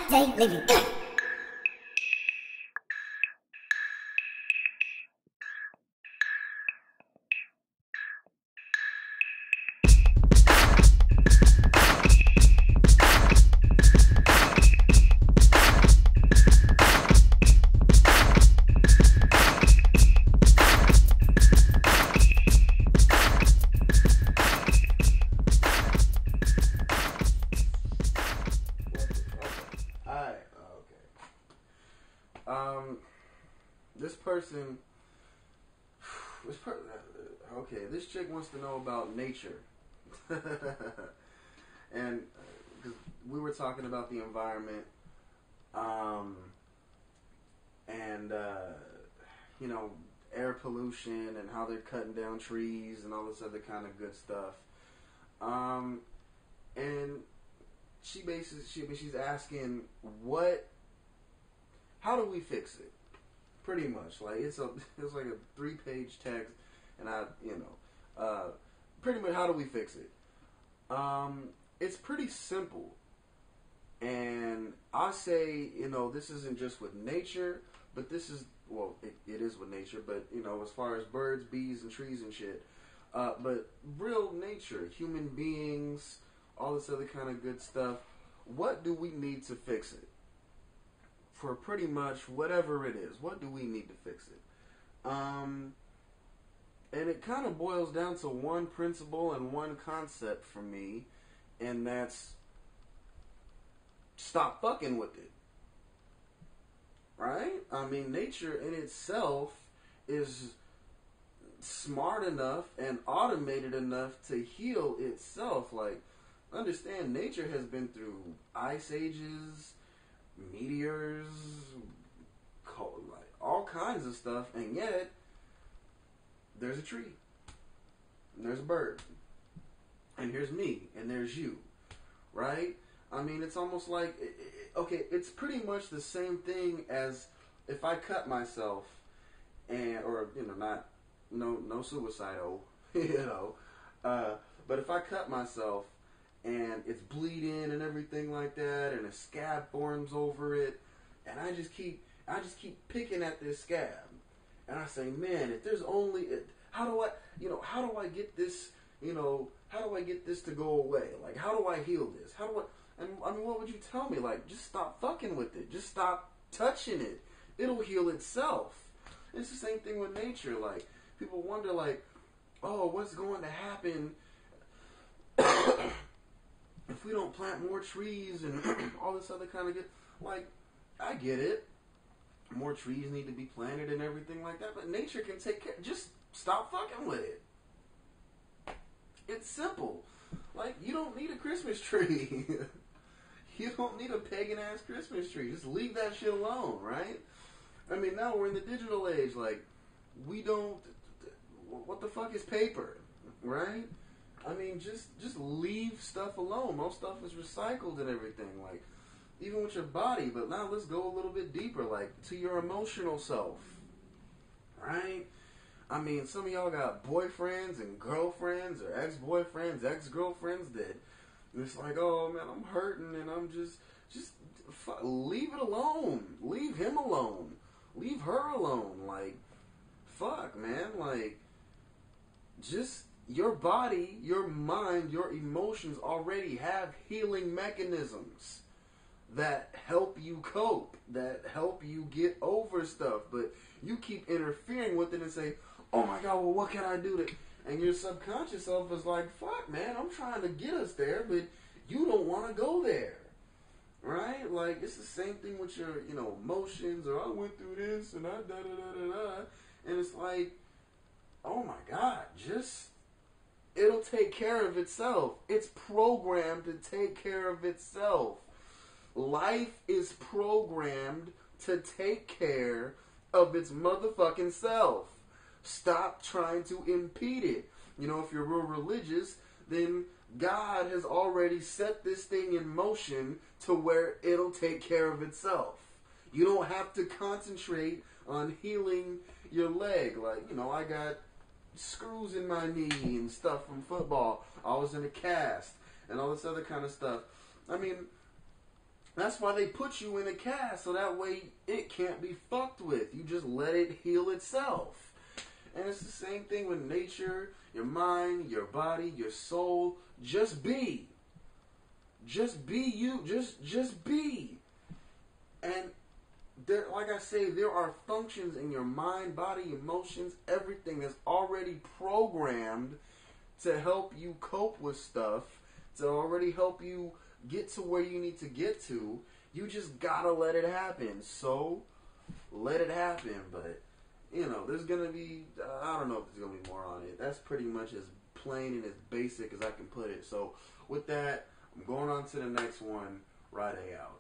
Raday, Leavy. Alright, okay. This person, okay, this chick wants to know about nature. And, because we were talking about the environment, and, air pollution and how they're cutting down trees and all this other kind of good stuff. And she's asking how do we fix it? Pretty much, like it's like a 3-page text, and pretty much how do we fix it? It's pretty simple, and I say this isn't just with nature, but this is it is with nature, but as far as birds, bees, and trees and shit, but real nature, human beings, all this other kind of good stuff. What do we need to fix it? For pretty much whatever it is, what do we need to fix it? And it kind of boils down to one principle and one concept for me, and that's stop fucking with it. Right? I mean, nature in itself is smart enough and automated enough to heal itself. Like, understand, nature has been through ice ages, meteors, like all kinds of stuff, and yet there's a tree, and there's a bird, and here's me, and there's you, right? I mean, it's almost like, okay, it's pretty much the same thing as if I cut myself, or not, no suicidal, but if I cut myself and it's bleeding and everything like that, and a scab forms over it, and I just keep picking at this scab, and I say, man, if there's only, how do I get this, how do I get this to go away? Like, how do I heal this? And I mean, what would you tell me? Like, just stop fucking with it. Just stop touching it. It'll heal itself. It's the same thing with nature. Like, people wonder, like, oh, what's going to happen if we don't plant more trees and all this other kind of good, like, I get it. More trees need to be planted and everything like that, but nature can take care. Just stop fucking with it. It's simple. Like, you don't need a Christmas tree. You don't need a pagan-ass Christmas tree. Just leave that shit alone, right? I mean, now we're in the digital age. Like, we don't... What the fuck is paper, right? I mean, just leave stuff alone. Most stuff is recycled and everything, like, even with your body. But now let's go a little bit deeper, like, to your emotional self, right? I mean, some of y'all got boyfriends and girlfriends, or ex-boyfriends, ex-girlfriends that it's like, oh, man, I'm hurting, and I'm just leave it alone. Leave him alone. Leave her alone. Like, fuck, man. Like, just... Your body, your mind, your emotions already have healing mechanisms that help you cope, that help you get over stuff. But you keep interfering with it and say, oh my God, well, what can I do to... And your subconscious self is like, fuck, man, I'm trying to get us there, but you don't want to go there. Right? Like, it's the same thing with your, emotions, or I went through this, and I da-da-da-da-da. And it's like, oh my God, just... It'll take care of itself. It's programmed to take care of itself. Life is programmed to take care of its motherfucking self. Stop trying to impede it. If you're real religious, then God has already set this thing in motion to where it'll take care of itself. You don't have to concentrate on healing your leg. Like, I got screws in my knee and stuff from football. I was in a cast and all this other kind of stuff. I mean, That's why they put you in a cast, so that way it can't be fucked with. You just let it heal itself. And it's the same thing with nature, your mind, your body, your soul. Just be. Just be you. Just be. And there, like I say, there are functions in your mind, body, emotions, everything that's already programmed to help you cope with stuff, to already help you get to where you need to get to. You just gotta let it happen. So, let it happen. But, you know, there's gonna be, I don't know if there's gonna be more on it. That's pretty much as plain and as basic as I can put it. So, with that, I'm going on to the next one. Raday out.